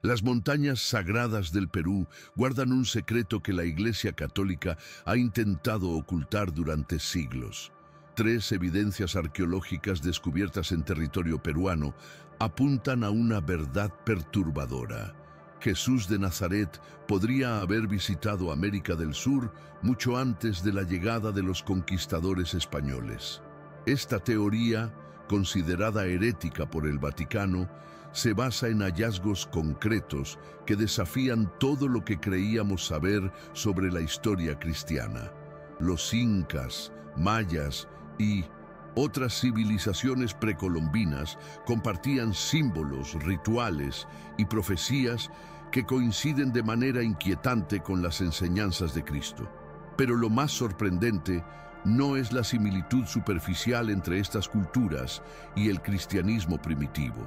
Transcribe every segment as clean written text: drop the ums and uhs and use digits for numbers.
Las montañas sagradas del Perú guardan un secreto que la Iglesia Católica ha intentado ocultar durante siglos. Tres evidencias arqueológicas descubiertas en territorio peruano apuntan a una verdad perturbadora. Jesús de Nazaret podría haber visitado América del Sur mucho antes de la llegada de los conquistadores españoles. Esta teoría, considerada herética por el Vaticano, se basa en hallazgos concretos que desafían todo lo que creíamos saber sobre la historia cristiana. Los incas, mayas y otras civilizaciones precolombinas compartían símbolos, rituales y profecías que coinciden de manera inquietante con las enseñanzas de Cristo. Pero lo más sorprendente no es la similitud superficial entre estas culturas y el cristianismo primitivo.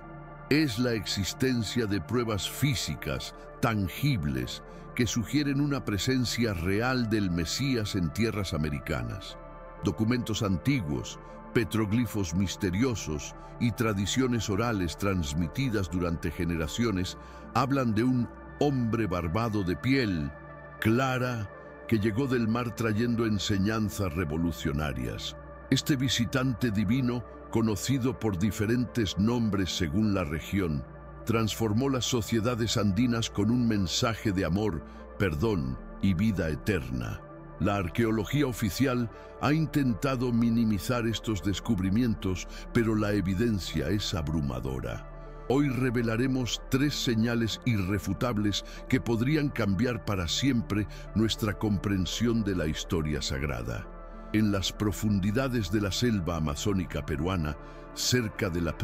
Es la existencia de pruebas físicas, tangibles, que sugieren una presencia real del Mesías en tierras americanas. Documentos antiguos, petroglifos misteriosos y tradiciones orales transmitidas durante generaciones hablan de un hombre barbado de piel clara que llegó del mar trayendo enseñanzas revolucionarias. Este visitante divino, conocido por diferentes nombres según la región, transformó las sociedades andinas con un mensaje de amor, perdón y vida eterna. La arqueología oficial ha intentado minimizar estos descubrimientos, pero la evidencia es abrumadora. Hoy revelaremos tres señales irrefutables que podrían cambiar para siempre nuestra comprensión de la historia sagrada. En las profundidades de la selva amazónica peruana, cerca de la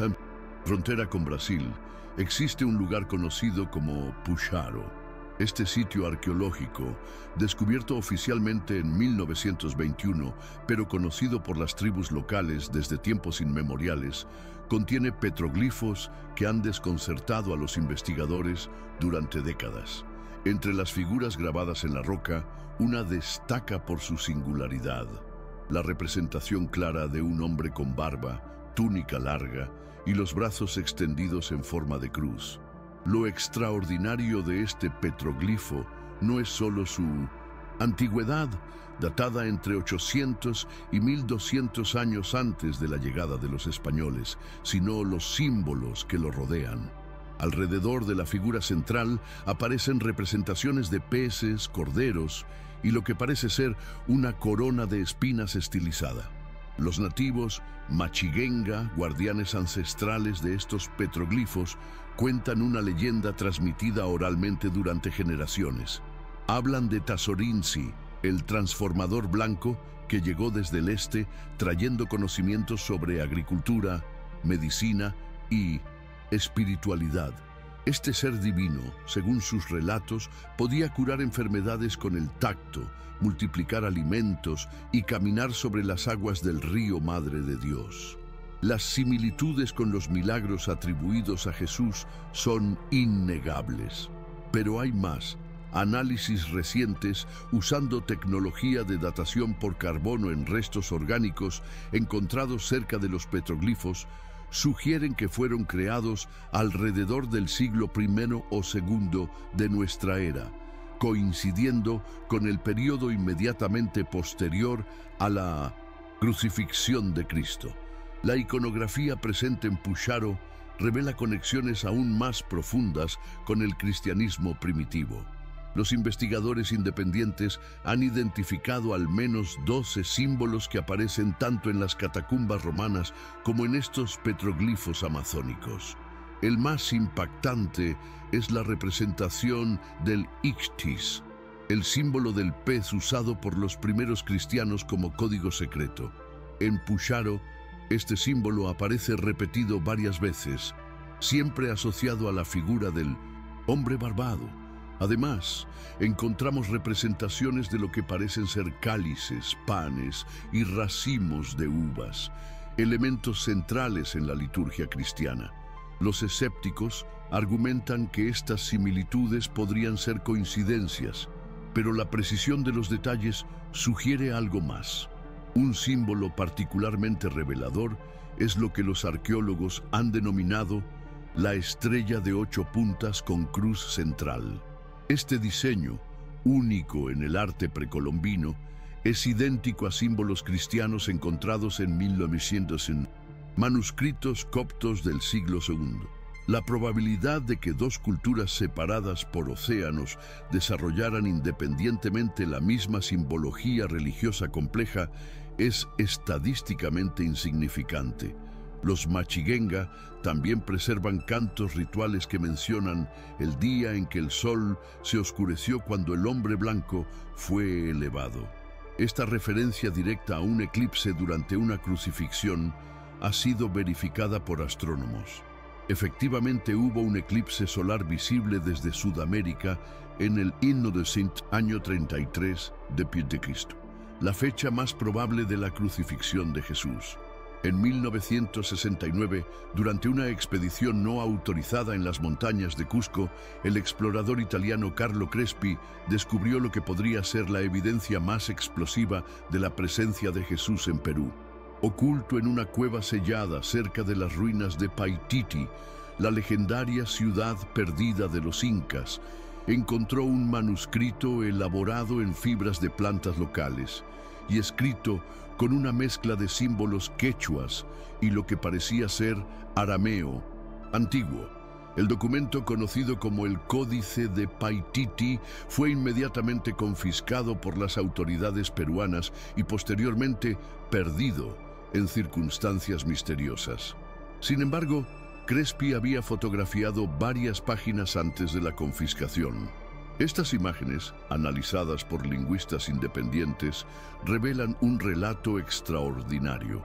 frontera con Brasil, existe un lugar conocido como Puxaro. Este sitio arqueológico, descubierto oficialmente en 1921, pero conocido por las tribus locales desde tiempos inmemoriales, contiene petroglifos que han desconcertado a los investigadores durante décadas. Entre las figuras grabadas en la roca, una destaca por su singularidad: la representación clara de un hombre con barba, túnica larga y los brazos extendidos en forma de cruz. Lo extraordinario de este petroglifo no es solo su antigüedad, datada entre 800 y 1200 años antes de la llegada de los españoles, sino los símbolos que lo rodean. Alrededor de la figura central aparecen representaciones de peces, corderos y lo que parece ser una corona de espinas estilizada. Los nativos Machiguenga, guardianes ancestrales de estos petroglifos, cuentan una leyenda transmitida oralmente durante generaciones. Hablan de Tazorinsi, el transformador blanco que llegó desde el este trayendo conocimientos sobre agricultura, medicina y espiritualidad. Este ser divino, según sus relatos, podía curar enfermedades con el tacto, multiplicar alimentos y caminar sobre las aguas del río Madre de Dios. Las similitudes con los milagros atribuidos a Jesús son innegables. Pero hay más. Análisis recientes usando tecnología de datación por carbono en restos orgánicos encontrados cerca de los petroglifos sugieren que fueron creados alrededor del siglo I o II de nuestra era, coincidiendo con el periodo inmediatamente posterior a la crucifixión de Cristo. La iconografía presente en Puxaro revela conexiones aún más profundas con el cristianismo primitivo. Los investigadores independientes han identificado al menos 12 símbolos que aparecen tanto en las catacumbas romanas como en estos petroglifos amazónicos. El más impactante es la representación del Ixtis, el símbolo del pez usado por los primeros cristianos como código secreto. En Puxaro, este símbolo aparece repetido varias veces, siempre asociado a la figura del hombre barbado. Además, encontramos representaciones de lo que parecen ser cálices, panes y racimos de uvas, elementos centrales en la liturgia cristiana. Los escépticos argumentan que estas similitudes podrían ser coincidencias, pero la precisión de los detalles sugiere algo más. Un símbolo particularmente revelador es lo que los arqueólogos han denominado la estrella de 8 puntas con cruz central. Este diseño, único en el arte precolombino, es idéntico a símbolos cristianos encontrados en 1900 en manuscritos coptos del siglo II. La probabilidad de que dos culturas separadas por océanos desarrollaran independientemente la misma simbología religiosa compleja es estadísticamente insignificante. Los Machigenga también preservan cantos rituales que mencionan el día en que el sol se oscureció cuando el hombre blanco fue elevado. Esta referencia directa a un eclipse durante una crucifixión ha sido verificada por astrónomos. Efectivamente hubo un eclipse solar visible desde Sudamérica en el Himno de Sint, año 33 después de Cristo, la fecha más probable de la crucifixión de Jesús. En 1969, durante una expedición no autorizada en las montañas de Cusco, el explorador italiano Carlo Crespi descubrió lo que podría ser la evidencia más explosiva de la presencia de Jesús en Perú. Oculto en una cueva sellada cerca de las ruinas de Paititi, la legendaria ciudad perdida de los incas, encontró un manuscrito elaborado en fibras de plantas locales y escrito con una mezcla de símbolos quechuas y lo que parecía ser arameo antiguo. El documento, conocido como el Códice de Paititi, fue inmediatamente confiscado por las autoridades peruanas y posteriormente perdido en circunstancias misteriosas. Sin embargo, Crespi había fotografiado varias páginas antes de la confiscación. Estas imágenes, analizadas por lingüistas independientes, revelan un relato extraordinario.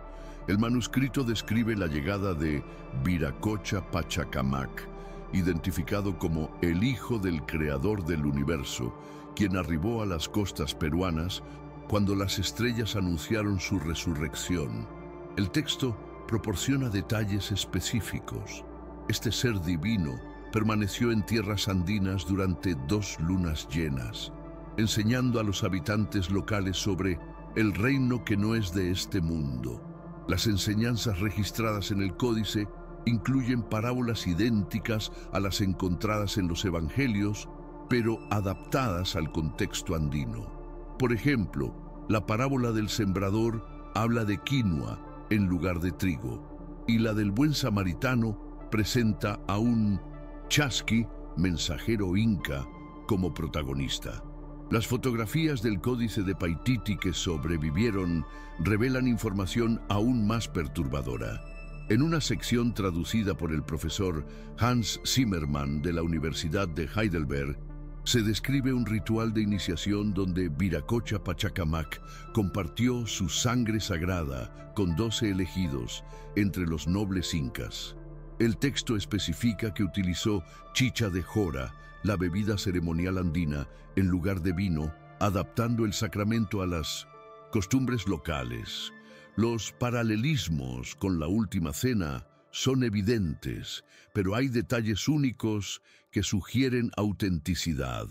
El manuscrito describe la llegada de Viracocha Pachacamac, identificado como el hijo del creador del universo, quien arribó a las costas peruanas cuando las estrellas anunciaron su resurrección. El texto proporciona detalles específicos. Este ser divino permaneció en tierras andinas durante 2 lunas llenas, enseñando a los habitantes locales sobre el reino que no es de este mundo. Las enseñanzas registradas en el códice incluyen parábolas idénticas a las encontradas en los evangelios, pero adaptadas al contexto andino. Por ejemplo, la parábola del sembrador habla de quinoa en lugar de trigo, y la del buen samaritano presenta a un chasqui, mensajero inca, como protagonista. Las fotografías del Códice de Paititi que sobrevivieron revelan información aún más perturbadora. En una sección traducida por el profesor Hans Zimmermann de la Universidad de Heidelberg, se describe un ritual de iniciación donde Viracocha Pachacamac compartió su sangre sagrada con 12 elegidos entre los nobles incas. El texto especifica que utilizó chicha de jora, la bebida ceremonial andina, en lugar de vino, adaptando el sacramento a las costumbres locales. Los paralelismos con la Última Cena son evidentes, pero hay detalles únicos que sugieren autenticidad.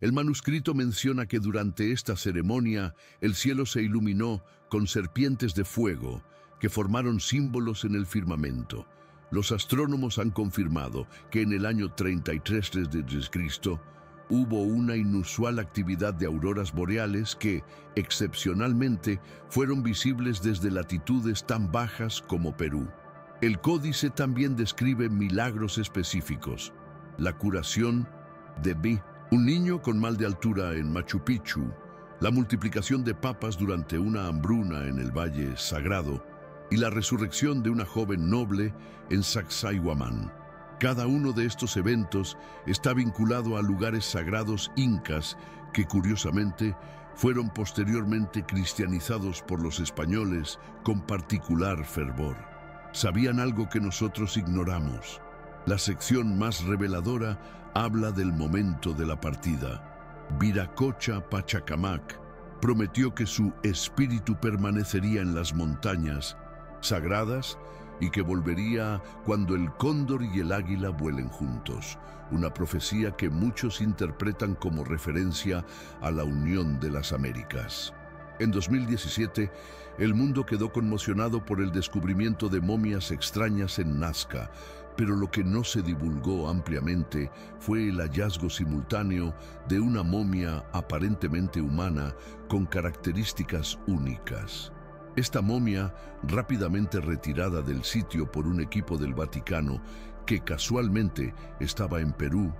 El manuscrito menciona que durante esta ceremonia el cielo se iluminó con serpientes de fuego que formaron símbolos en el firmamento. Los astrónomos han confirmado que en el año 33 d.C. hubo una inusual actividad de auroras boreales que, excepcionalmente, fueron visibles desde latitudes tan bajas como Perú. El códice también describe milagros específicos. La curación de un niño con mal de altura en Machu Picchu, la multiplicación de papas durante una hambruna en el Valle Sagrado y la resurrección de una joven noble en Sacsayhuamán. Cada uno de estos eventos está vinculado a lugares sagrados incas que, curiosamente, fueron posteriormente cristianizados por los españoles con particular fervor. Sabían algo que nosotros ignoramos. La sección más reveladora habla del momento de la partida. Viracocha Pachacamac prometió que su espíritu permanecería en las montañas sagradas y que volvería cuando el cóndor y el águila vuelen juntos, una profecía que muchos interpretan como referencia a la unión de las Américas. En 2017, el mundo quedó conmocionado por el descubrimiento de momias extrañas en Nazca, Pero lo que no se divulgó ampliamente fue el hallazgo simultáneo de una momia aparentemente humana con características únicas. Esta momia, rápidamente retirada del sitio por un equipo del Vaticano que casualmente estaba en Perú,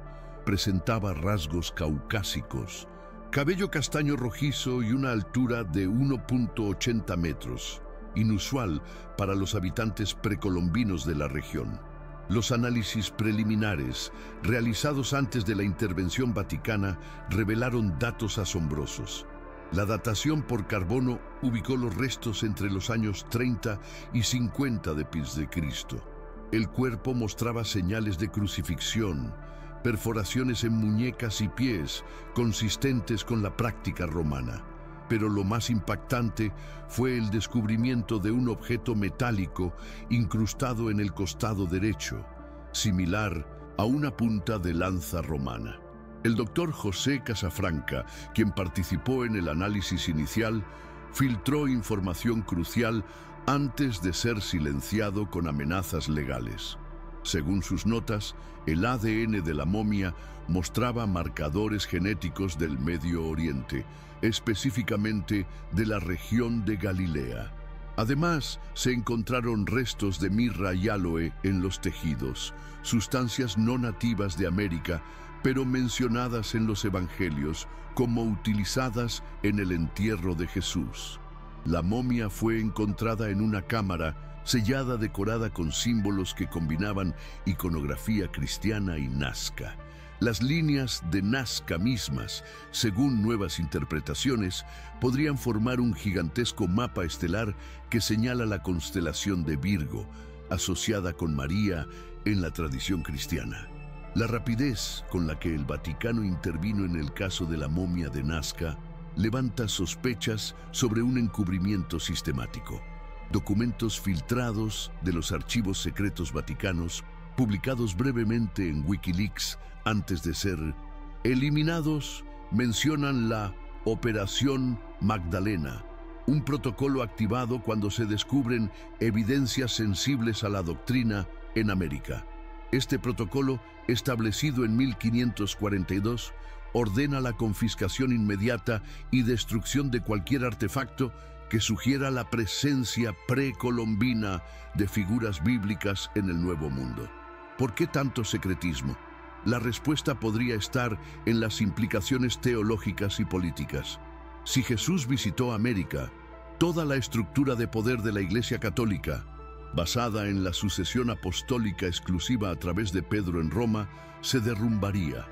presentaba rasgos caucásicos, cabello castaño rojizo y una altura de 1,80 metros, inusual para los habitantes precolombinos de la región. Los análisis preliminares, realizados antes de la intervención vaticana, revelaron datos asombrosos. La datación por carbono ubicó los restos entre los años 30 y 50 d.C. El cuerpo mostraba señales de crucifixión, perforaciones en muñecas y pies consistentes con la práctica romana. Pero lo más impactante fue el descubrimiento de un objeto metálico incrustado en el costado derecho, similar a una punta de lanza romana. El doctor José Casafranca, quien participó en el análisis inicial, filtró información crucial antes de ser silenciado con amenazas legales. Según sus notas, el ADN de la momia mostraba marcadores genéticos del Medio Oriente, específicamente de la región de Galilea. Además, se encontraron restos de mirra y áloe en los tejidos, sustancias no nativas de América, pero mencionadas en los evangelios como utilizadas en el entierro de Jesús. La momia fue encontrada en una cámara sellada decorada con símbolos que combinaban iconografía cristiana y Nazca. Las líneas de Nazca mismas, según nuevas interpretaciones, podrían formar un gigantesco mapa estelar que señala la constelación de Virgo, asociada con María en la tradición cristiana. La rapidez con la que el Vaticano intervino en el caso de la momia de Nazca levanta sospechas sobre un encubrimiento sistemático. Documentos filtrados de los archivos secretos vaticanos, publicados brevemente en Wikileaks antes de ser eliminados, mencionan la Operación Magdalena, un protocolo activado cuando se descubren evidencias sensibles a la doctrina en América. Este protocolo, establecido en 1542, ordena la confiscación inmediata y destrucción de cualquier artefacto que sugiera la presencia precolombina de figuras bíblicas en el Nuevo Mundo. ¿Por qué tanto secretismo? La respuesta podría estar en las implicaciones teológicas y políticas. Si Jesús visitó América, toda la estructura de poder de la Iglesia Católica, basada en la sucesión apostólica exclusiva a través de Pedro en Roma, se derrumbaría.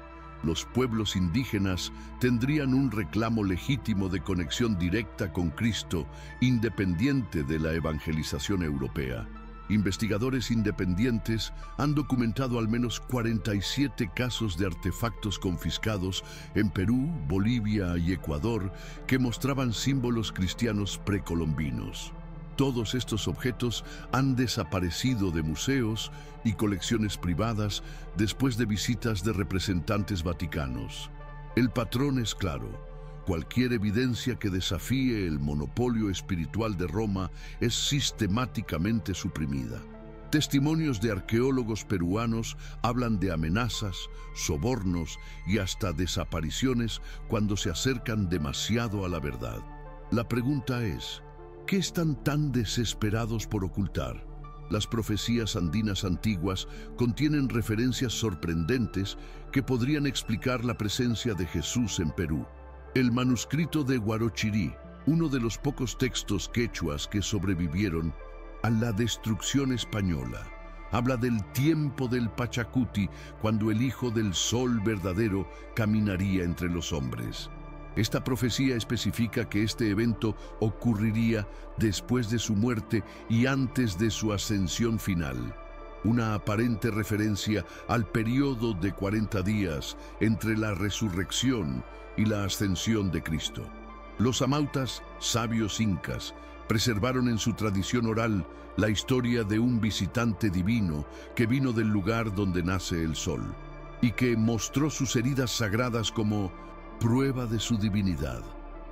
Los pueblos indígenas tendrían un reclamo legítimo de conexión directa con Cristo, independiente de la evangelización europea. Investigadores independientes han documentado al menos 47 casos de artefactos confiscados en Perú, Bolivia y Ecuador que mostraban símbolos cristianos precolombinos. Todos estos objetos han desaparecido de museos y colecciones privadas después de visitas de representantes vaticanos. El patrón es claro. Cualquier evidencia que desafíe el monopolio espiritual de Roma es sistemáticamente suprimida. Testimonios de arqueólogos peruanos hablan de amenazas, sobornos y hasta desapariciones cuando se acercan demasiado a la verdad. La pregunta es, ¿qué están tan desesperados por ocultar? Las profecías andinas antiguas contienen referencias sorprendentes que podrían explicar la presencia de Jesús en Perú. El manuscrito de Huarochirí, uno de los pocos textos quechuas que sobrevivieron a la destrucción española, habla del tiempo del Pachacuti, cuando el Hijo del Sol verdadero caminaría entre los hombres. Esta profecía especifica que este evento ocurriría después de su muerte y antes de su ascensión final. Una aparente referencia al periodo de 40 días entre la resurrección y la ascensión de Cristo. Los amautas, sabios incas, preservaron en su tradición oral la historia de un visitante divino que vino del lugar donde nace el sol y que mostró sus heridas sagradas como prueba de su divinidad.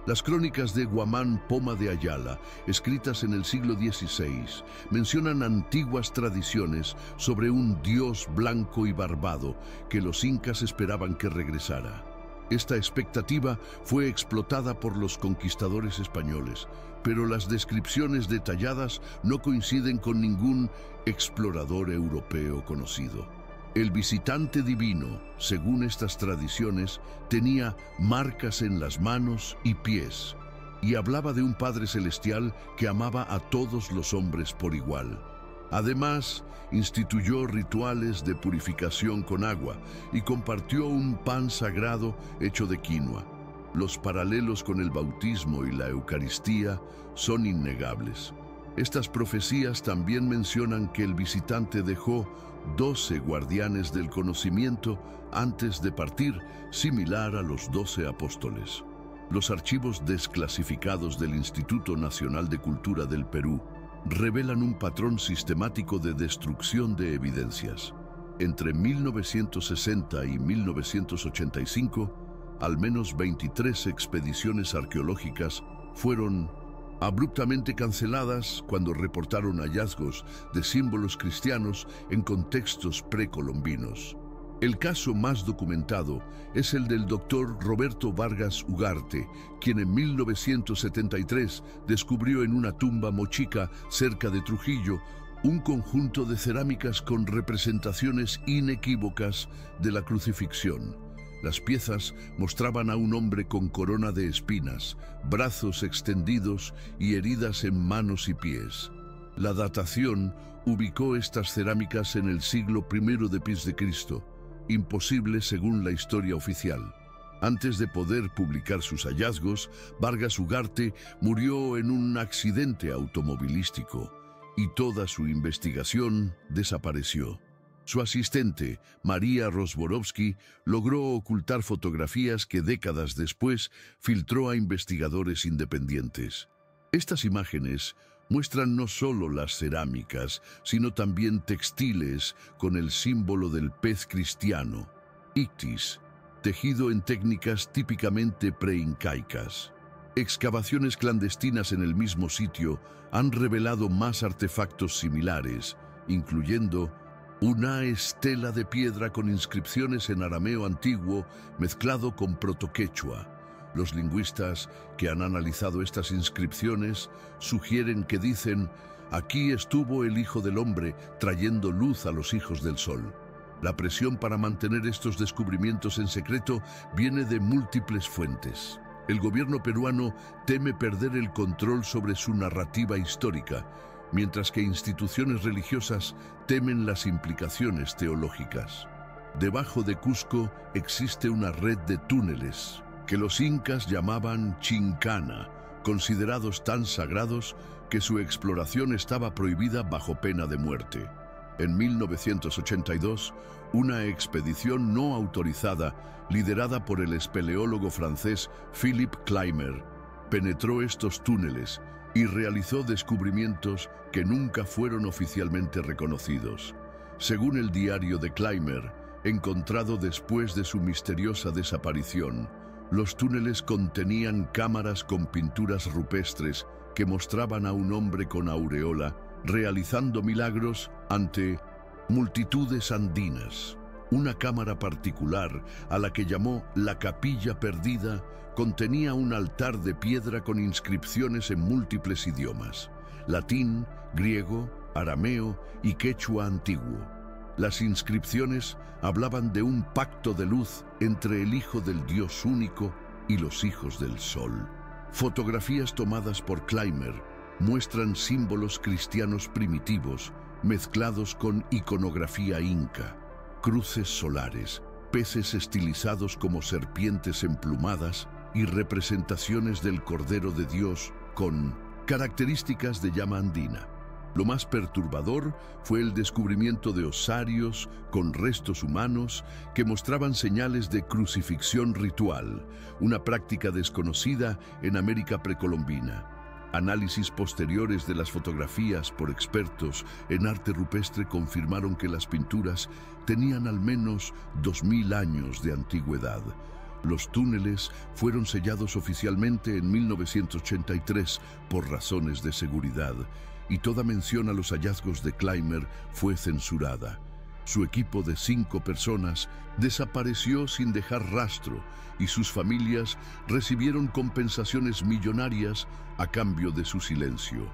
Las crónicas de Guamán Poma de Ayala, escritas en el siglo XVI, mencionan antiguas tradiciones sobre un dios blanco y barbado que los incas esperaban que regresara. Esta expectativa fue explotada por los conquistadores españoles, pero las descripciones detalladas no coinciden con ningún explorador europeo conocido. El visitante divino, según estas tradiciones, tenía marcas en las manos y pies, y hablaba de un Padre Celestial que amaba a todos los hombres por igual. Además, instituyó rituales de purificación con agua y compartió un pan sagrado hecho de quinoa. Los paralelos con el bautismo y la Eucaristía son innegables. Estas profecías también mencionan que el visitante dejó 12 guardianes del conocimiento antes de partir, similar a los 12 apóstoles. Los archivos desclasificados del Instituto Nacional de Cultura del Perú revelan un patrón sistemático de destrucción de evidencias. Entre 1960 y 1985, al menos 23 expediciones arqueológicas fueron abruptamente canceladas cuando reportaron hallazgos de símbolos cristianos en contextos precolombinos. El caso más documentado es el del doctor Roberto Vargas Ugarte, quien en 1973 descubrió en una tumba mochica cerca de Trujillo un conjunto de cerámicas con representaciones inequívocas de la crucifixión. Las piezas mostraban a un hombre con corona de espinas, brazos extendidos y heridas en manos y pies. La datación ubicó estas cerámicas en el siglo I d.C., imposible según la historia oficial. Antes de poder publicar sus hallazgos, Vargas Ugarte murió en un accidente automovilístico y toda su investigación desapareció. Su asistente, María Rozborowski, logró ocultar fotografías que décadas después filtró a investigadores independientes. Estas imágenes muestran no solo las cerámicas, sino también textiles con el símbolo del pez cristiano, ictis, tejido en técnicas típicamente preincaicas. Excavaciones clandestinas en el mismo sitio han revelado más artefactos similares, incluyendo una estela de piedra con inscripciones en arameo antiguo mezclado con protoquechua. Los lingüistas que han analizado estas inscripciones sugieren que dicen: aquí estuvo el Hijo del Hombre trayendo luz a los hijos del sol. La presión para mantener estos descubrimientos en secreto viene de múltiples fuentes. El gobierno peruano teme perder el control sobre su narrativa histórica, mientras que instituciones religiosas temen las implicaciones teológicas. Debajo de Cusco existe una red de túneles que los incas llamaban Chincana, considerados tan sagrados que su exploración estaba prohibida bajo pena de muerte. En 1982, una expedición no autorizada, liderada por el espeleólogo francés Philippe Clymer, penetró estos túneles y realizó descubrimientos que nunca fueron oficialmente reconocidos. Según el diario de Clymer, encontrado después de su misteriosa desaparición, los túneles contenían cámaras con pinturas rupestres que mostraban a un hombre con aureola realizando milagros ante multitudes andinas. Una cámara particular, a la que llamó la Capilla Perdida, contenía un altar de piedra con inscripciones en múltiples idiomas: latín, griego, arameo y quechua antiguo. Las inscripciones hablaban de un pacto de luz entre el Hijo del Dios único y los hijos del Sol. Fotografías tomadas por Clymer muestran símbolos cristianos primitivos mezclados con iconografía inca, cruces solares, peces estilizados como serpientes emplumadas y representaciones del Cordero de Dios con características de llama andina. Lo más perturbador fue el descubrimiento de osarios con restos humanos que mostraban señales de crucifixión ritual, una práctica desconocida en América precolombina. Análisis posteriores de las fotografías por expertos en arte rupestre confirmaron que las pinturas tenían al menos 2000 años de antigüedad. Los túneles fueron sellados oficialmente en 1983 por razones de seguridad, y toda mención a los hallazgos de Clymer fue censurada. Su equipo de 5 personas desapareció sin dejar rastro y sus familias recibieron compensaciones millonarias a cambio de su silencio.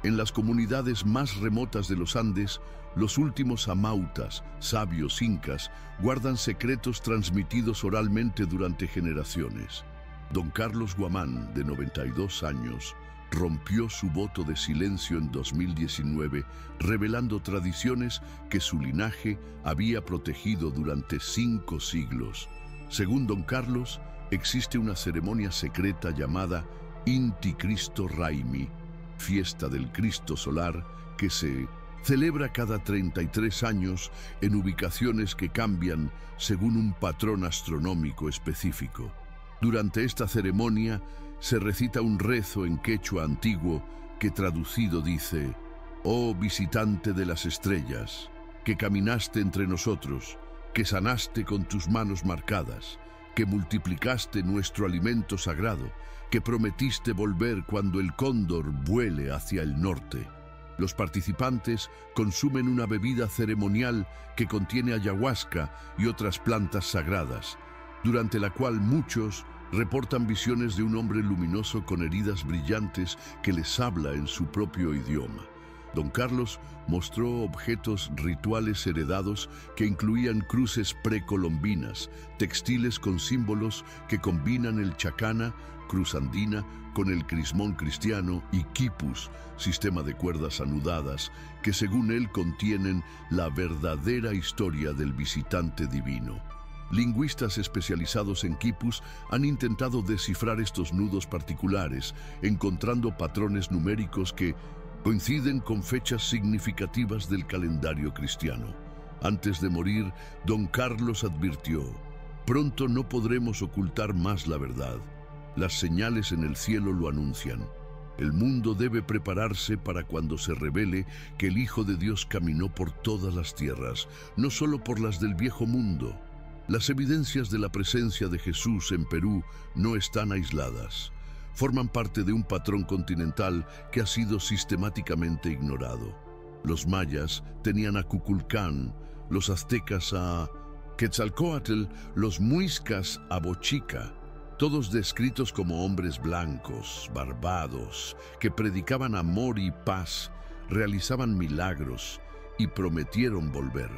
En las comunidades más remotas de los Andes, los últimos amautas, sabios incas, guardan secretos transmitidos oralmente durante generaciones. Don Carlos Guamán, de 92 años, rompió su voto de silencio en 2019, revelando tradiciones que su linaje había protegido durante 5 siglos. Según Don Carlos, existe una ceremonia secreta llamada Inti Cristo Raimi, fiesta del Cristo solar, que se celebra cada 33 años en ubicaciones que cambian según un patrón astronómico específico. Durante esta ceremonia se recita un rezo en quechua antiguo que traducido dice: «Oh visitante de las estrellas, que caminaste entre nosotros, que sanaste con tus manos marcadas, que multiplicaste nuestro alimento sagrado, que prometiste volver cuando el cóndor vuele hacia el norte». Los participantes consumen una bebida ceremonial que contiene ayahuasca y otras plantas sagradas, durante la cual muchos reportan visiones de un hombre luminoso con heridas brillantes que les habla en su propio idioma. Don Carlos mostró objetos rituales heredados que incluían cruces precolombinas, textiles con símbolos que combinan el chacana, cruz andina, con el crismón cristiano, y quipus, sistema de cuerdas anudadas, que según él contienen la verdadera historia del visitante divino. Lingüistas especializados en quipus han intentado descifrar estos nudos particulares, encontrando patrones numéricos que coinciden con fechas significativas del calendario cristiano. Antes de morir, Don Carlos advirtió: «Pronto no podremos ocultar más la verdad. Las señales en el cielo lo anuncian. El mundo debe prepararse para cuando se revele que el Hijo de Dios caminó por todas las tierras, no solo por las del viejo mundo». Las evidencias de la presencia de Jesús en Perú no están aisladas. Forman parte de un patrón continental que ha sido sistemáticamente ignorado. Los mayas tenían a Kukulcán, los aztecas a Quetzalcóatl, los muiscas a Bochica, todos descritos como hombres blancos, barbados, que predicaban amor y paz, realizaban milagros y prometieron volver.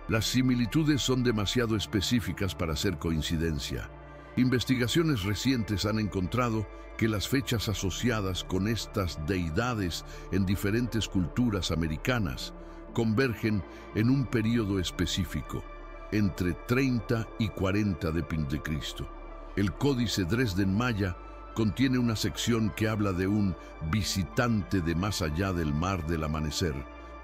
Las similitudes son demasiado específicas para ser coincidencia. Investigaciones recientes han encontrado que las fechas asociadas con estas deidades en diferentes culturas americanas convergen en un período específico, entre 30 y 40 de Cristo. El Códice Dresden Maya contiene una sección que habla de un visitante de más allá del mar del amanecer,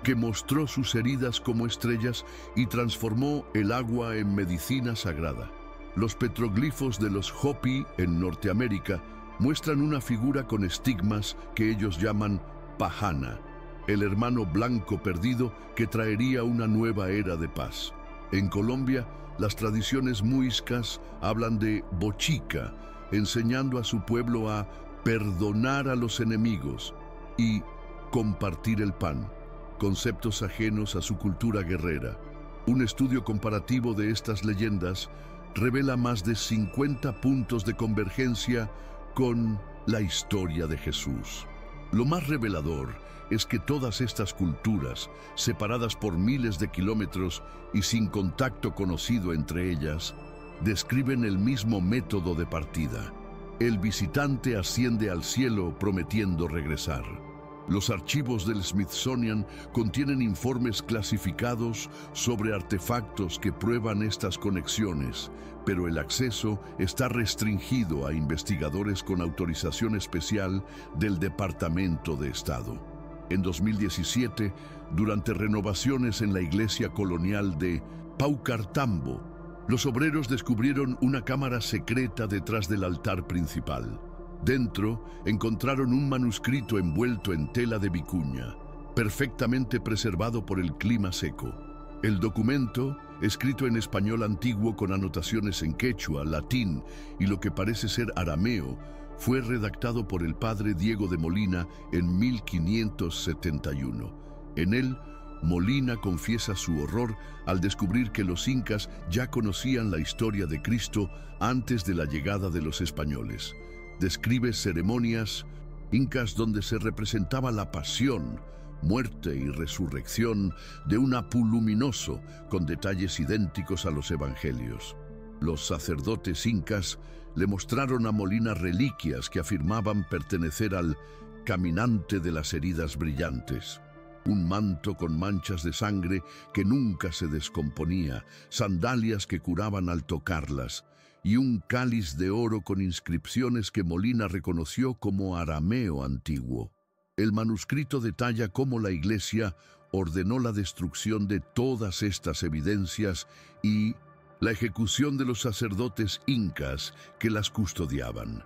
que mostró sus heridas como estrellas y transformó el agua en medicina sagrada. Los petroglifos de los Hopi en Norteamérica muestran una figura con estigmas que ellos llaman Pahana, el hermano blanco perdido que traería una nueva era de paz. En Colombia, las tradiciones muiscas hablan de Bochica, enseñando a su pueblo a perdonar a los enemigos y compartir el pan, conceptos ajenos a su cultura guerrera. Un estudio comparativo de estas leyendas revela más de 50 puntos de convergencia con la historia de Jesús. Lo más revelador es que todas estas culturas, separadas por miles de kilómetros y sin contacto conocido entre ellas, describen el mismo método de partida. El visitante asciende al cielo prometiendo regresar. Los archivos del Smithsonian contienen informes clasificados sobre artefactos que prueban estas conexiones, pero el acceso está restringido a investigadores con autorización especial del Departamento de Estado. En 2017, durante renovaciones en la iglesia colonial de Paucartambo, los obreros descubrieron una cámara secreta detrás del altar principal. Dentro encontraron un manuscrito envuelto en tela de vicuña, perfectamente preservado por el clima seco. El documento, escrito en español antiguo con anotaciones en quechua, latín y lo que parece ser arameo, fue redactado por el padre Diego de Molina en 1571. En él, Molina confiesa su horror al descubrir que los incas ya conocían la historia de Cristo antes de la llegada de los españoles. Describe ceremonias incas donde se representaba la pasión, muerte y resurrección de un Apu luminoso con detalles idénticos a los evangelios. Los sacerdotes incas le mostraron a Molina reliquias que afirmaban pertenecer al caminante de las heridas brillantes. Un manto con manchas de sangre que nunca se descomponía, sandalias que curaban al tocarlas, y un cáliz de oro con inscripciones que Molina reconoció como arameo antiguo. El manuscrito detalla cómo la Iglesia ordenó la destrucción de todas estas evidencias y la ejecución de los sacerdotes incas que las custodiaban.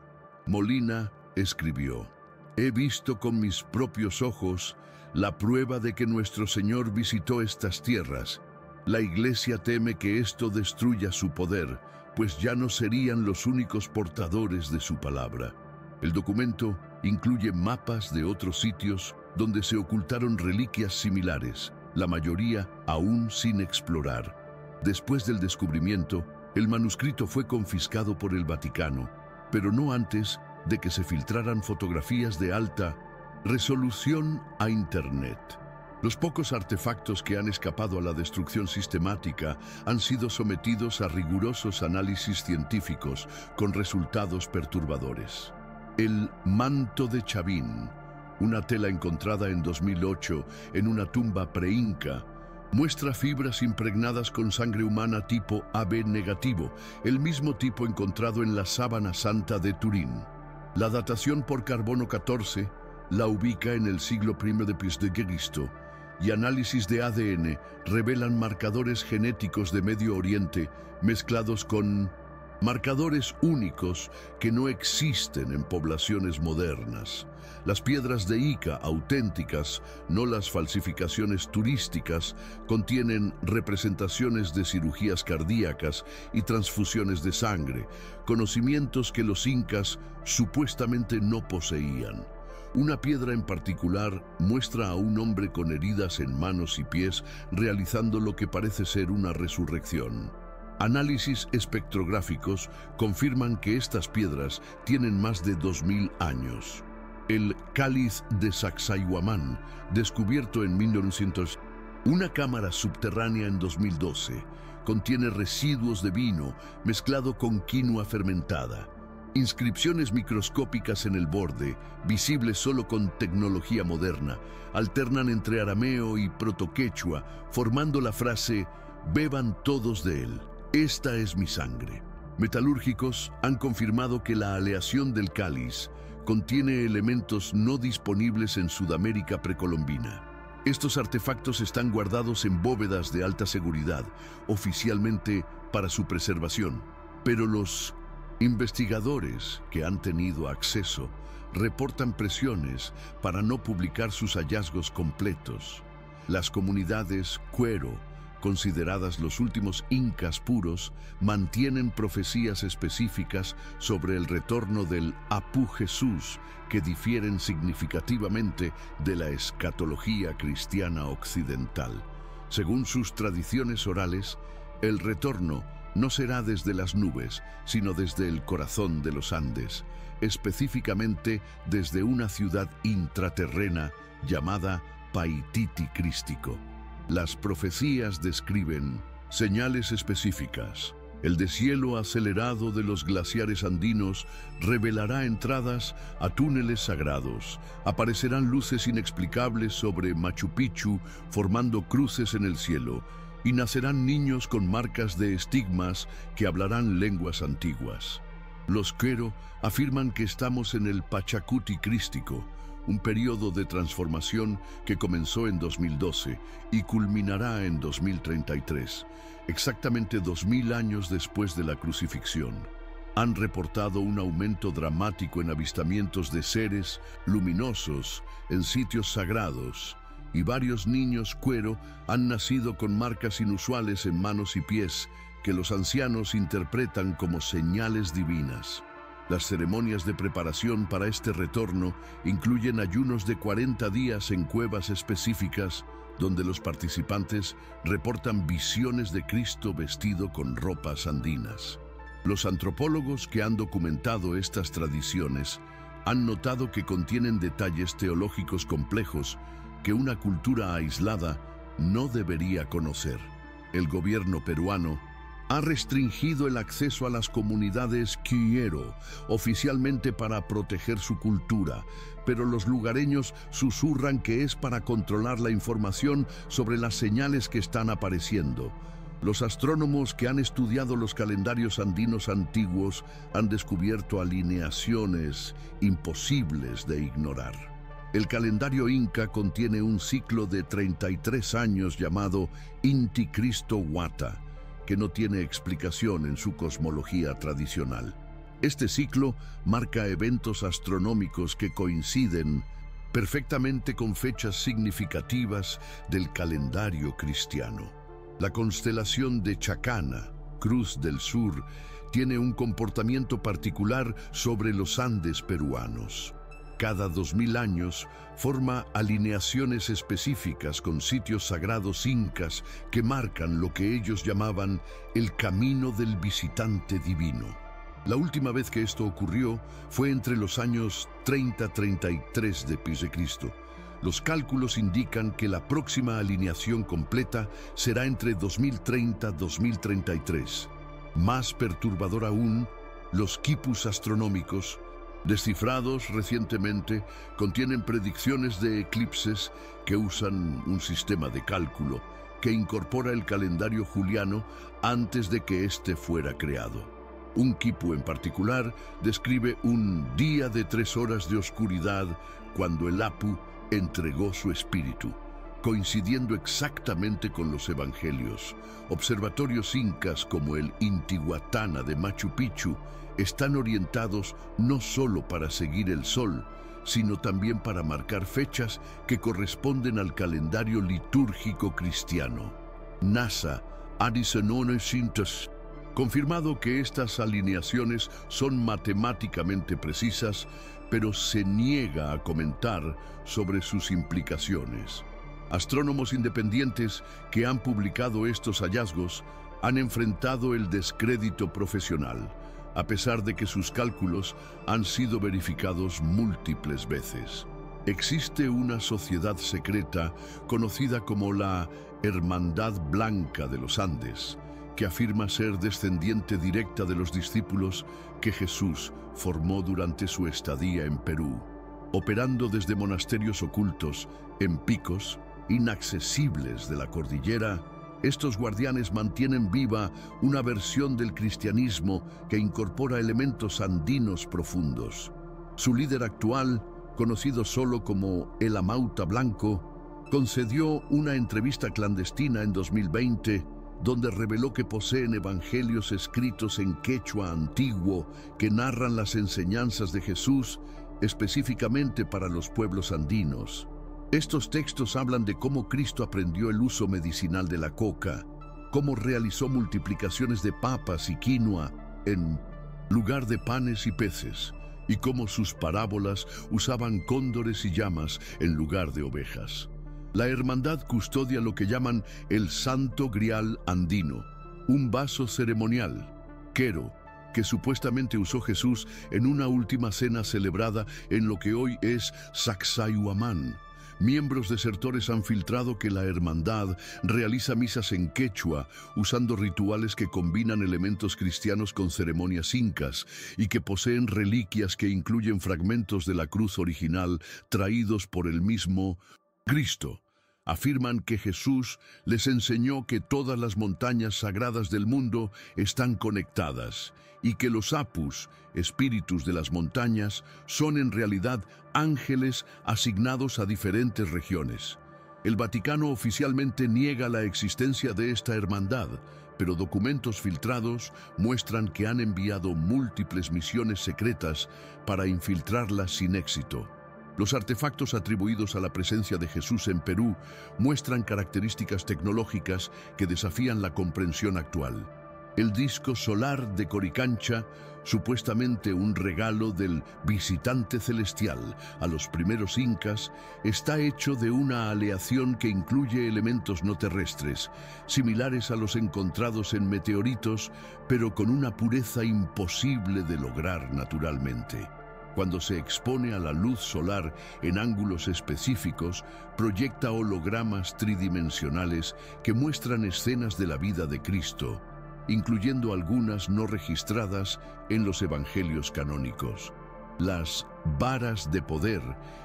Molina escribió: «He visto con mis propios ojos la prueba de que nuestro Señor visitó estas tierras. La Iglesia teme que esto destruya su poder, pues ya no serían los únicos portadores de su palabra». El documento incluye mapas de otros sitios donde se ocultaron reliquias similares, la mayoría aún sin explorar. Después del descubrimiento, el manuscrito fue confiscado por el Vaticano, pero no antes de que se filtraran fotografías de alta resolución a Internet. Los pocos artefactos que han escapado a la destrucción sistemática han sido sometidos a rigurosos análisis científicos con resultados perturbadores. El manto de Chavín, una tela encontrada en 2008 en una tumba preinca, muestra fibras impregnadas con sangre humana tipo AB negativo, el mismo tipo encontrado en la Sábana Santa de Turín. La datación por carbono 14 la ubica en el siglo I después de Cristo, y análisis de ADN revelan marcadores genéticos de Medio Oriente mezclados con marcadores únicos que no existen en poblaciones modernas. Las piedras de Ica auténticas, no las falsificaciones turísticas, contienen representaciones de cirugías cardíacas y transfusiones de sangre, conocimientos que los incas supuestamente no poseían. Una piedra en particular muestra a un hombre con heridas en manos y pies realizando lo que parece ser una resurrección. Análisis espectrográficos confirman que estas piedras tienen más de 2000 años. El cáliz de Sacsayhuamán, descubierto en 1900, una cámara subterránea en 2012, contiene residuos de vino mezclado con quinoa fermentada. Inscripciones microscópicas en el borde, visibles solo con tecnología moderna, alternan entre arameo y protoquechua, formando la frase «Beban todos de él, esta es mi sangre». Metalúrgicos han confirmado que la aleación del cáliz contiene elementos no disponibles en Sudamérica precolombina. Estos artefactos están guardados en bóvedas de alta seguridad, oficialmente para su preservación, pero los investigadores que han tenido acceso reportan presiones para no publicar sus hallazgos completos. Las comunidades Cuero, consideradas los últimos incas puros, mantienen profecías específicas sobre el retorno del Apu Jesús que difieren significativamente de la escatología cristiana occidental. Según sus tradiciones orales, el retorno no será desde las nubes, sino desde el corazón de los Andes, específicamente desde una ciudad intraterrena llamada Paititi Crístico. Las profecías describen señales específicas. El deshielo acelerado de los glaciares andinos revelará entradas a túneles sagrados. Aparecerán luces inexplicables sobre Machu Picchu formando cruces en el cielo, y nacerán niños con marcas de estigmas que hablarán lenguas antiguas. Los Quero afirman que estamos en el Pachacuti Crístico, un periodo de transformación que comenzó en 2012 y culminará en 2033, exactamente 2000 años después de la crucifixión. Han reportado un aumento dramático en avistamientos de seres luminosos en sitios sagrados y varios niños cuero han nacido con marcas inusuales en manos y pies que los ancianos interpretan como señales divinas. Las ceremonias de preparación para este retorno incluyen ayunos de 40 días en cuevas específicas, donde los participantes reportan visiones de Cristo vestido con ropas andinas. Los antropólogos que han documentado estas tradiciones han notado que contienen detalles teológicos complejos que una cultura aislada no debería conocer. El gobierno peruano ha restringido el acceso a las comunidades Quiero, oficialmente para proteger su cultura, pero los lugareños susurran que es para controlar la información sobre las señales que están apareciendo. Los astrónomos que han estudiado los calendarios andinos antiguos han descubierto alineaciones imposibles de ignorar. El calendario inca contiene un ciclo de 33 años llamado Inti Cristo Huata, que no tiene explicación en su cosmología tradicional. Este ciclo marca eventos astronómicos que coinciden perfectamente con fechas significativas del calendario cristiano. La constelación de Chacana, Cruz del Sur, tiene un comportamiento particular sobre los Andes peruanos. Cada 2000 años forma alineaciones específicas con sitios sagrados incas que marcan lo que ellos llamaban el camino del visitante divino. La última vez que esto ocurrió fue entre los años 30-33 de Cristo. Los cálculos indican que la próxima alineación completa será entre 2030-2033. Más perturbador aún, los quipus astronómicos descifrados recientemente contienen predicciones de eclipses que usan un sistema de cálculo que incorpora el calendario juliano antes de que éste fuera creado. Un quipu en particular describe un día de 3 horas de oscuridad cuando el Apu entregó su espíritu, coincidiendo exactamente con los evangelios. Observatorios incas como el Intihuatana de Machu Picchu están orientados no solo para seguir el sol, sino también para marcar fechas que corresponden al calendario litúrgico cristiano. NASA confirmado que estas alineaciones son matemáticamente precisas, pero se niega a comentar sobre sus implicaciones. Astrónomos independientes que han publicado estos hallazgos han enfrentado el descrédito profesional, a pesar de que sus cálculos han sido verificados múltiples veces. Existe una sociedad secreta conocida como la Hermandad Blanca de los Andes, que afirma ser descendiente directa de los discípulos que Jesús formó durante su estadía en Perú, operando desde monasterios ocultos en picos inaccesibles de la cordillera. Estos guardianes mantienen viva una versión del cristianismo que incorpora elementos andinos profundos. Su líder actual, conocido solo como el Amauta Blanco, concedió una entrevista clandestina en 2020 donde reveló que poseen evangelios escritos en quechua antiguo que narran las enseñanzas de Jesús específicamente para los pueblos andinos. Estos textos hablan de cómo Cristo aprendió el uso medicinal de la coca, cómo realizó multiplicaciones de papas y quinoa en lugar de panes y peces, y cómo sus parábolas usaban cóndores y llamas en lugar de ovejas. La hermandad custodia lo que llaman el Santo Grial Andino, un vaso ceremonial, quero, que supuestamente usó Jesús en una última cena celebrada en lo que hoy es Sacsayhuamán. Miembros desertores han filtrado que la hermandad realiza misas en quechua, usando rituales que combinan elementos cristianos con ceremonias incas y que poseen reliquias que incluyen fragmentos de la cruz original traídos por el mismo Cristo. Afirman que Jesús les enseñó que todas las montañas sagradas del mundo están conectadas y que los apus, espíritus de las montañas, son en realidad ángeles asignados a diferentes regiones. El Vaticano oficialmente niega la existencia de esta hermandad, pero documentos filtrados muestran que han enviado múltiples misiones secretas para infiltrarla sin éxito. Los artefactos atribuidos a la presencia de Jesús en Perú muestran características tecnológicas que desafían la comprensión actual. El disco solar de Coricancha, supuestamente un regalo del visitante celestial a los primeros incas, está hecho de una aleación que incluye elementos no terrestres, similares a los encontrados en meteoritos, pero con una pureza imposible de lograr naturalmente. Cuando se expone a la luz solar en ángulos específicos, proyecta hologramas tridimensionales que muestran escenas de la vida de Cristo, incluyendo algunas no registradas en los evangelios canónicos. Las varas de poder,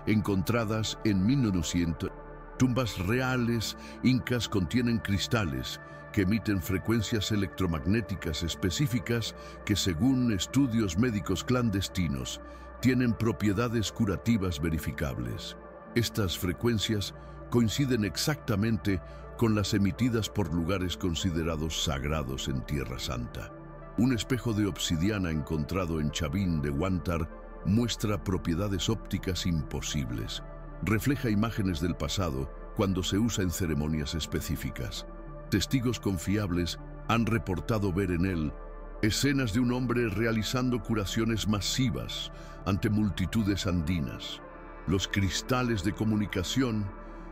encontradas en 1900, tumbas reales incas, contienen cristales que emiten frecuencias electromagnéticas específicas que, según estudios médicos clandestinos, tienen propiedades curativas verificables. Estas frecuencias coinciden exactamente con las emitidas por lugares considerados sagrados en Tierra Santa. Un espejo de obsidiana encontrado en Chavín de Huántar muestra propiedades ópticas imposibles. Refleja imágenes del pasado cuando se usa en ceremonias específicas. Testigos confiables han reportado ver en él escenas de un hombre realizando curaciones masivas ante multitudes andinas. Los cristales de comunicación,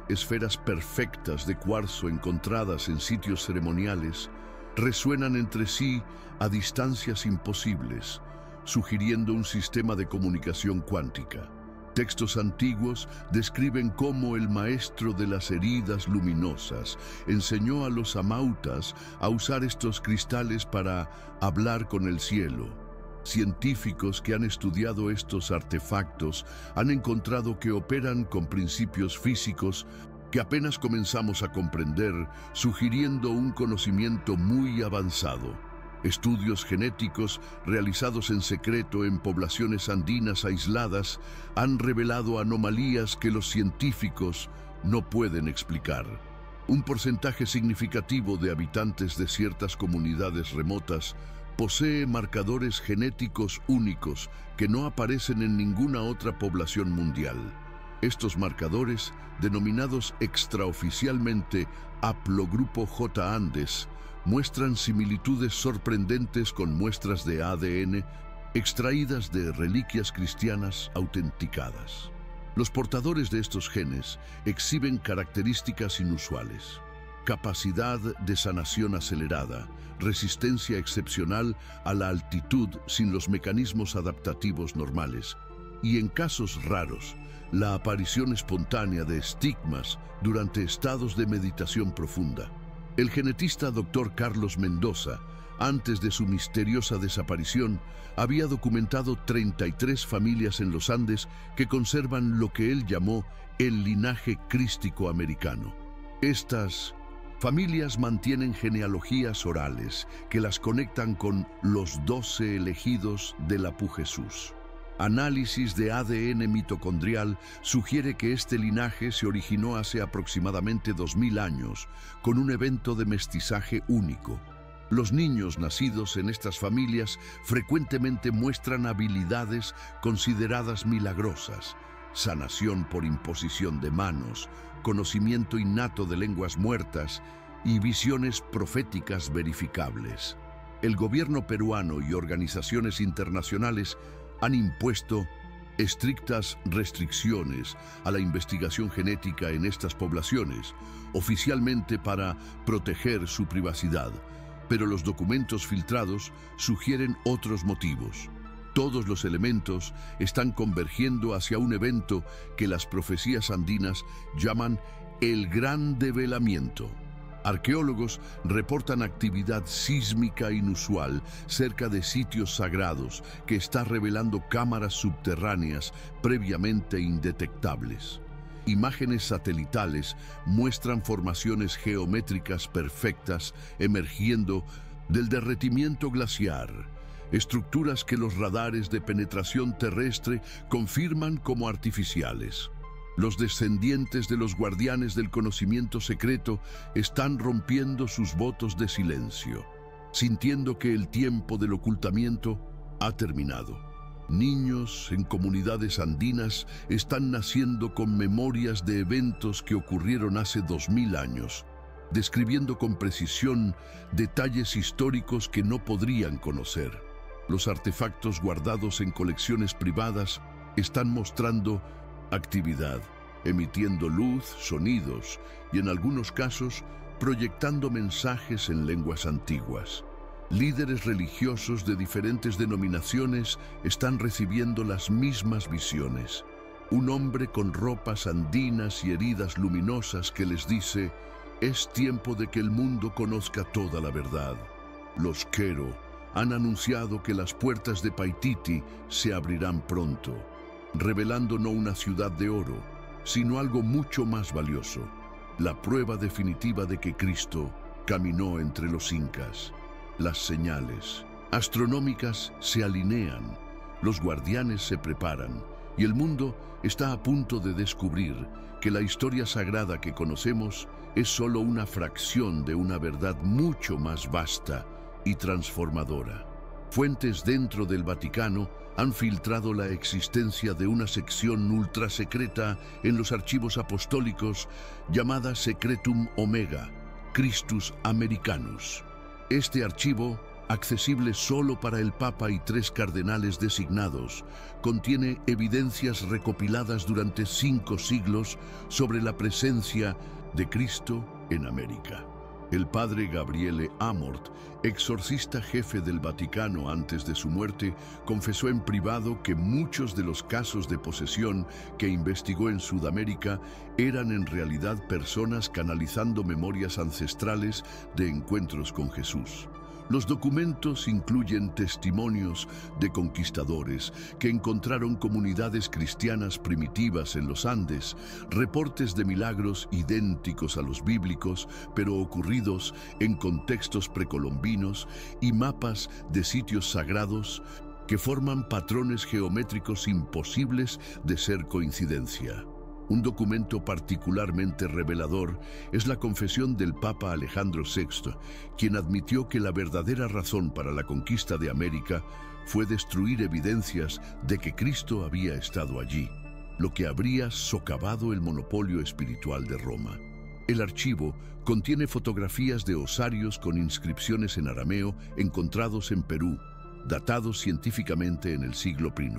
esferas perfectas de cuarzo encontradas en sitios ceremoniales, resuenan entre sí a distancias imposibles, sugiriendo un sistema de comunicación cuántica. Textos antiguos describen cómo el maestro de las heridas luminosas enseñó a los amautas a usar estos cristales para hablar con el cielo. Científicos que han estudiado estos artefactos han encontrado que operan con principios físicos que apenas comenzamos a comprender, sugiriendo un conocimiento muy avanzado. Estudios genéticos realizados en secreto en poblaciones andinas aisladas han revelado anomalías que los científicos no pueden explicar. Un porcentaje significativo de habitantes de ciertas comunidades remotas posee marcadores genéticos únicos que no aparecen en ninguna otra población mundial. Estos marcadores, denominados extraoficialmente Haplogrupo J. Andes, muestran similitudes sorprendentes con muestras de ADN extraídas de reliquias cristianas autenticadas. Los portadores de estos genes exhiben características inusuales: capacidad de sanación acelerada, resistencia excepcional a la altitud sin los mecanismos adaptativos normales, y en casos raros, la aparición espontánea de estigmas durante estados de meditación profunda. El genetista Dr. Carlos Mendoza, antes de su misteriosa desaparición, había documentado 33 familias en los Andes que conservan lo que él llamó el linaje crístico americano. Estas familias mantienen genealogías orales que las conectan con los 12 elegidos del Apu Jesús. Análisis de ADN mitocondrial sugiere que este linaje se originó hace aproximadamente 2000 años, con un evento de mestizaje único. Los niños nacidos en estas familias frecuentemente muestran habilidades consideradas milagrosas: sanación por imposición de manos, conocimiento innato de lenguas muertas y visiones proféticas verificables. El gobierno peruano y organizaciones internacionales han impuesto estrictas restricciones a la investigación genética en estas poblaciones, oficialmente para proteger su privacidad, pero los documentos filtrados sugieren otros motivos. Todos los elementos están convergiendo hacia un evento que las profecías andinas llaman el Gran Develamiento. Arqueólogos reportan actividad sísmica inusual cerca de sitios sagrados que está revelando cámaras subterráneas previamente indetectables. Imágenes satelitales muestran formaciones geométricas perfectas emergiendo del derretimiento glaciar, estructuras que los radares de penetración terrestre confirman como artificiales. Los descendientes de los guardianes del conocimiento secreto están rompiendo sus votos de silencio, sintiendo que el tiempo del ocultamiento ha terminado. Niños en comunidades andinas están naciendo con memorias de eventos que ocurrieron hace 2000 años, describiendo con precisión detalles históricos que no podrían conocer. Los artefactos guardados en colecciones privadas están mostrando actividad, emitiendo luz, sonidos y en algunos casos proyectando mensajes en lenguas antiguas. Líderes religiosos de diferentes denominaciones están recibiendo las mismas visiones. Un hombre con ropas andinas y heridas luminosas que les dice: es tiempo de que el mundo conozca toda la verdad. Los Quero han anunciado que las puertas de Paititi se abrirán pronto, revelando no una ciudad de oro, sino algo mucho más valioso, la prueba definitiva de que Cristo caminó entre los incas. Las señales astronómicas se alinean, los guardianes se preparan y el mundo está a punto de descubrir que la historia sagrada que conocemos es solo una fracción de una verdad mucho más vasta y transformadora. Fuentes dentro del Vaticano han filtrado la existencia de una sección ultra secreta en los archivos apostólicos llamada Secretum Omega, Christus Americanus. Este archivo, accesible solo para el Papa y 3 cardenales designados, contiene evidencias recopiladas durante 5 siglos sobre la presencia de Cristo en América. El padre Gabriele Amort, exorcista jefe del Vaticano antes de su muerte, confesó en privado que muchos de los casos de posesión que investigó en Sudamérica eran en realidad personas canalizando memorias ancestrales de encuentros con Jesús. Los documentos incluyen testimonios de conquistadores que encontraron comunidades cristianas primitivas en los Andes, reportes de milagros idénticos a los bíblicos, pero ocurridos en contextos precolombinos, y mapas de sitios sagrados que forman patrones geométricos imposibles de ser coincidencia. Un documento particularmente revelador es la confesión del Papa Alejandro VI, quien admitió que la verdadera razón para la conquista de América fue destruir evidencias de que Cristo había estado allí, lo que habría socavado el monopolio espiritual de Roma. El archivo contiene fotografías de osarios con inscripciones en arameo encontrados en Perú, datados científicamente en el siglo I.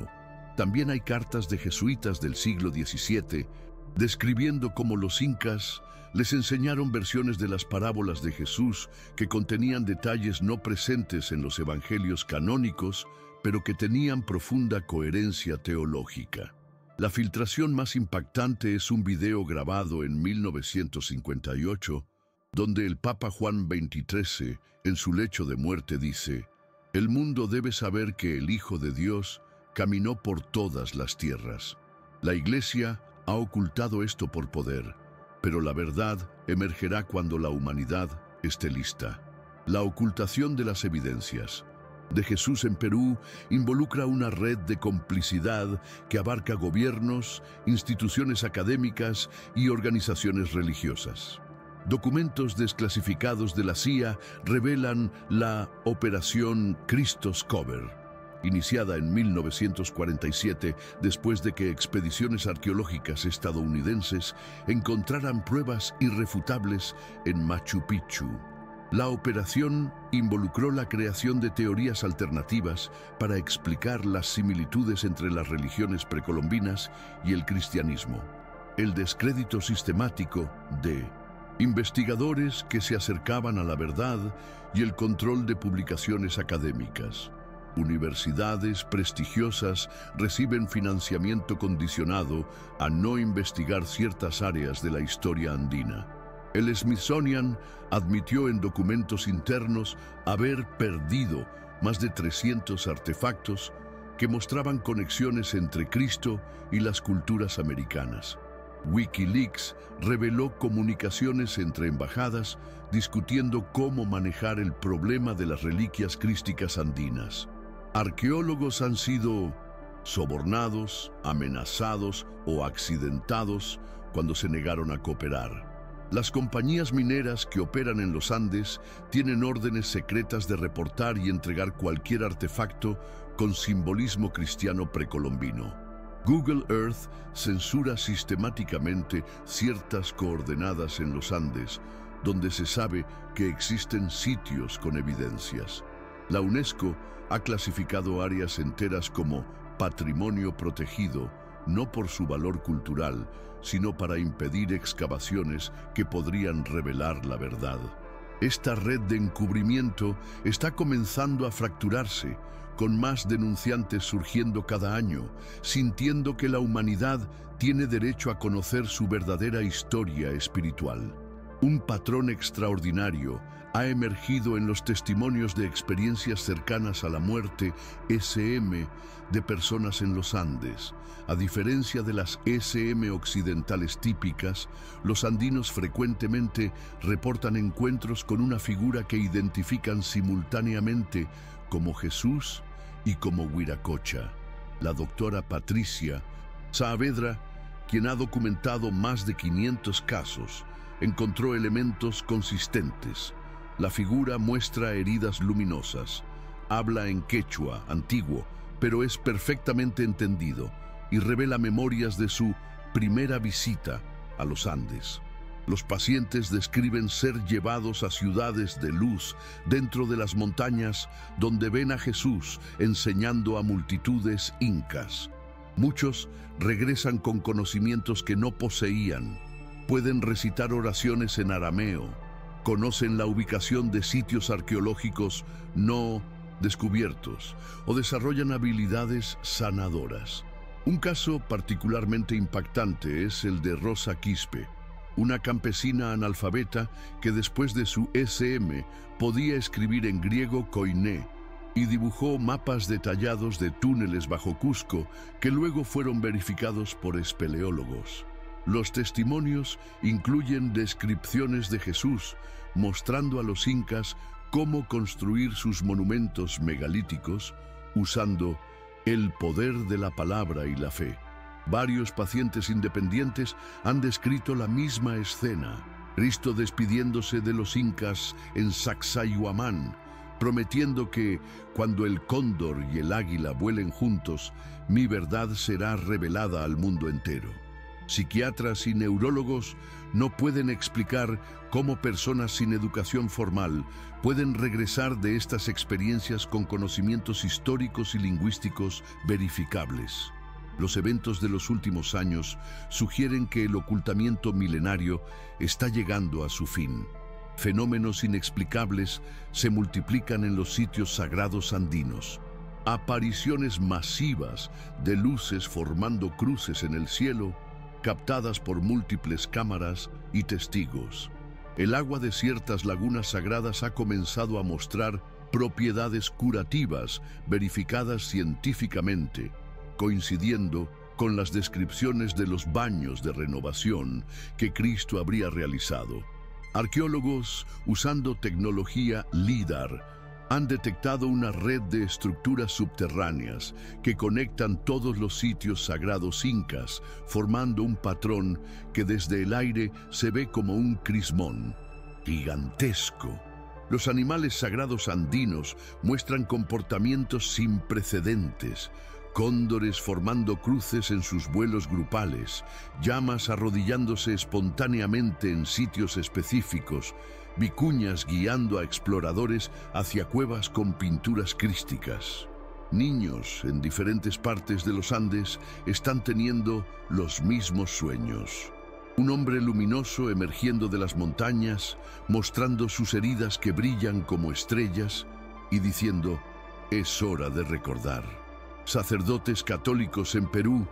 También hay cartas de jesuitas del siglo XVII describiendo cómo los incas les enseñaron versiones de las parábolas de Jesús que contenían detalles no presentes en los evangelios canónicos, pero que tenían profunda coherencia teológica. La filtración más impactante es un video grabado en 1958, donde el Papa Juan XXIII, en su lecho de muerte, dice: «El mundo debe saber que el Hijo de Dios caminó por todas las tierras. La Iglesia ha ocultado esto por poder, pero la verdad emergerá cuando la humanidad esté lista». La ocultación de las evidencias de Jesús en Perú involucra una red de complicidad que abarca gobiernos, instituciones académicas y organizaciones religiosas. Documentos desclasificados de la CIA revelan la Operación Christos Cover, iniciada en 1947 después de que expediciones arqueológicas estadounidenses encontraran pruebas irrefutables en Machu Picchu. La operación involucró la creación de teorías alternativas para explicar las similitudes entre las religiones precolombinas y el cristianismo. El descrédito sistemático de investigadores que se acercaban a la verdad y el control de publicaciones académicas. Universidades prestigiosas reciben financiamiento condicionado a no investigar ciertas áreas de la historia andina. El Smithsonian admitió en documentos internos haber perdido más de 300 artefactos que mostraban conexiones entre Cristo y las culturas americanas. WikiLeaks reveló comunicaciones entre embajadas discutiendo cómo manejar el problema de las reliquias crísticas andinas. Arqueólogos han sido sobornados, amenazados o accidentados cuando se negaron a cooperar. Las compañías mineras que operan en los Andes tienen órdenes secretas de reportar y entregar cualquier artefacto con simbolismo cristiano precolombino. Google Earth censura sistemáticamente ciertas coordenadas en los Andes, donde se sabe que existen sitios con evidencias. La UNESCO ha clasificado áreas enteras como patrimonio protegido, no por su valor cultural, sino para impedir excavaciones que podrían revelar la verdad. Esta red de encubrimiento está comenzando a fracturarse, con más denunciantes surgiendo cada año, sintiendo que la humanidad tiene derecho a conocer su verdadera historia espiritual. Un patrón extraordinario ha emergido en los testimonios de experiencias cercanas a la muerte SM de personas en los Andes. A diferencia de las SM occidentales típicas, los andinos frecuentemente reportan encuentros con una figura que identifican simultáneamente como Jesús y como Wiracocha. La doctora Patricia Saavedra, quien ha documentado más de 500 casos, encontró elementos consistentes. La figura muestra heridas luminosas, habla en quechua antiguo, pero es perfectamente entendido y revela memorias de su primera visita a los Andes. Los pacientes describen ser llevados a ciudades de luz dentro de las montañas donde ven a Jesús enseñando a multitudes incas. Muchos regresan con conocimientos que no poseían. Pueden recitar oraciones en arameo, conocen la ubicación de sitios arqueológicos no descubiertos o desarrollan habilidades sanadoras. Un caso particularmente impactante es el de Rosa Quispe, una campesina analfabeta que después de su SM podía escribir en griego koiné y dibujó mapas detallados de túneles bajo Cusco que luego fueron verificados por espeleólogos. Los testimonios incluyen descripciones de Jesús, mostrando a los incas cómo construir sus monumentos megalíticos usando el poder de la palabra y la fe. Varios pacientes independientes han descrito la misma escena. Cristo despidiéndose de los incas en Sacsayhuamán, prometiendo que cuando el cóndor y el águila vuelen juntos, mi verdad será revelada al mundo entero. Psiquiatras y neurólogos no pueden explicar cómo personas sin educación formal pueden regresar de estas experiencias con conocimientos históricos y lingüísticos verificables. Los eventos de los últimos años sugieren que el ocultamiento milenario está llegando a su fin. Fenómenos inexplicables se multiplican en los sitios sagrados andinos. Apariciones masivas de luces formando cruces en el cielo, captadas por múltiples cámaras y testigos. El agua de ciertas lagunas sagradas ha comenzado a mostrar propiedades curativas verificadas científicamente, coincidiendo con las descripciones de los baños de renovación que Cristo habría realizado. Arqueólogos, usando tecnología LIDAR, han detectado una red de estructuras subterráneas que conectan todos los sitios sagrados incas, formando un patrón que desde el aire se ve como un crismón gigantesco. Los animales sagrados andinos muestran comportamientos sin precedentes: cóndores formando cruces en sus vuelos grupales, llamas arrodillándose espontáneamente en sitios específicos, vicuñas guiando a exploradores hacia cuevas con pinturas crísticas. Niños en diferentes partes de los Andes están teniendo los mismos sueños. Un hombre luminoso emergiendo de las montañas, mostrando sus heridas que brillan como estrellas y diciendo: es hora de recordar. Sacerdotes católicos en Perú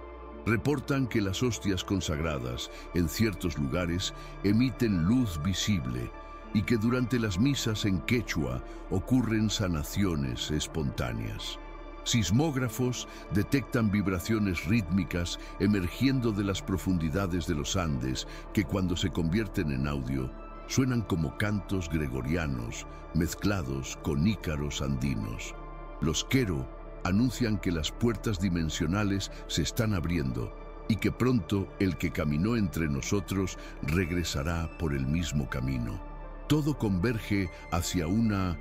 reportan que las hostias consagradas en ciertos lugares emiten luz visible y que durante las misas en quechua ocurren sanaciones espontáneas. Sismógrafos detectan vibraciones rítmicas emergiendo de las profundidades de los Andes que, cuando se convierten en audio, suenan como cantos gregorianos mezclados con ícaros andinos. Los Quero anuncian que las puertas dimensionales se están abriendo y que pronto el que caminó entre nosotros regresará por el mismo camino. Todo converge hacia una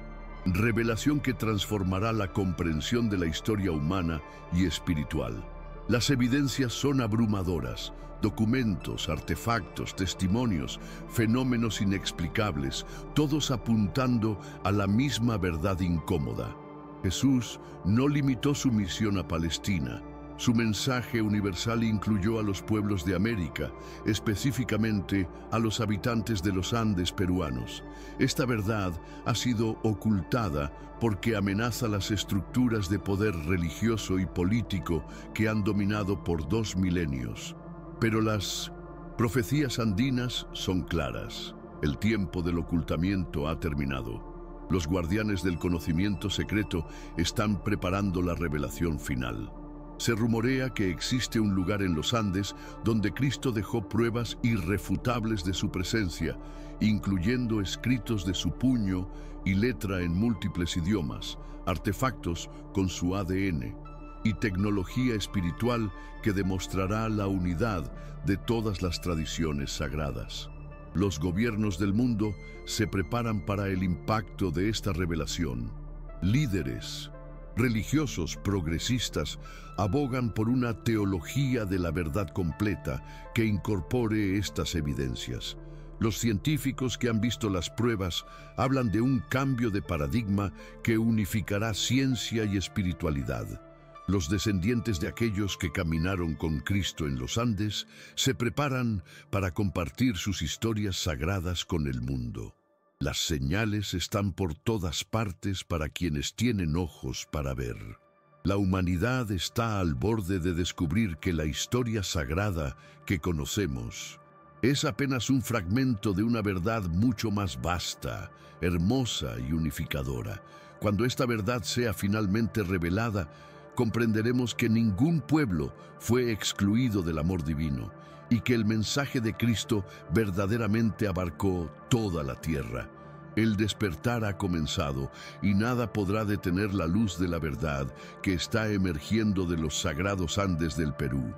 Revelación que transformará la comprensión de la historia humana y espiritual. Las evidencias son abrumadoras: documentos, artefactos, testimonios, fenómenos inexplicables, todos apuntando a la misma verdad incómoda. Jesús no limitó su misión a Palestina. Su mensaje universal incluyó a los pueblos de América, específicamente a los habitantes de los Andes peruanos. Esta verdad ha sido ocultada porque amenaza las estructuras de poder religioso y político que han dominado por 2 milenios. Pero las profecías andinas son claras. El tiempo del ocultamiento ha terminado. Los guardianes del conocimiento secreto están preparando la revelación final. Se rumorea que existe un lugar en los Andes donde Cristo dejó pruebas irrefutables de su presencia, incluyendo escritos de su puño y letra en múltiples idiomas, artefactos con su ADN y tecnología espiritual que demostrará la unidad de todas las tradiciones sagradas. Los gobiernos del mundo se preparan para el impacto de esta revelación. Líderes religiosos progresistas abogan por una teología de la verdad completa que incorpore estas evidencias. Los científicos que han visto las pruebas hablan de un cambio de paradigma que unificará ciencia y espiritualidad. Los descendientes de aquellos que caminaron con Cristo en los Andes se preparan para compartir sus historias sagradas con el mundo. Las señales están por todas partes para quienes tienen ojos para ver. La humanidad está al borde de descubrir que la historia sagrada que conocemos es apenas un fragmento de una verdad mucho más vasta, hermosa y unificadora. Cuando esta verdad sea finalmente revelada, comprenderemos que ningún pueblo fue excluido del amor divino y que el mensaje de Cristo verdaderamente abarcó toda la tierra. El despertar ha comenzado y nada podrá detener la luz de la verdad que está emergiendo de los sagrados Andes del Perú.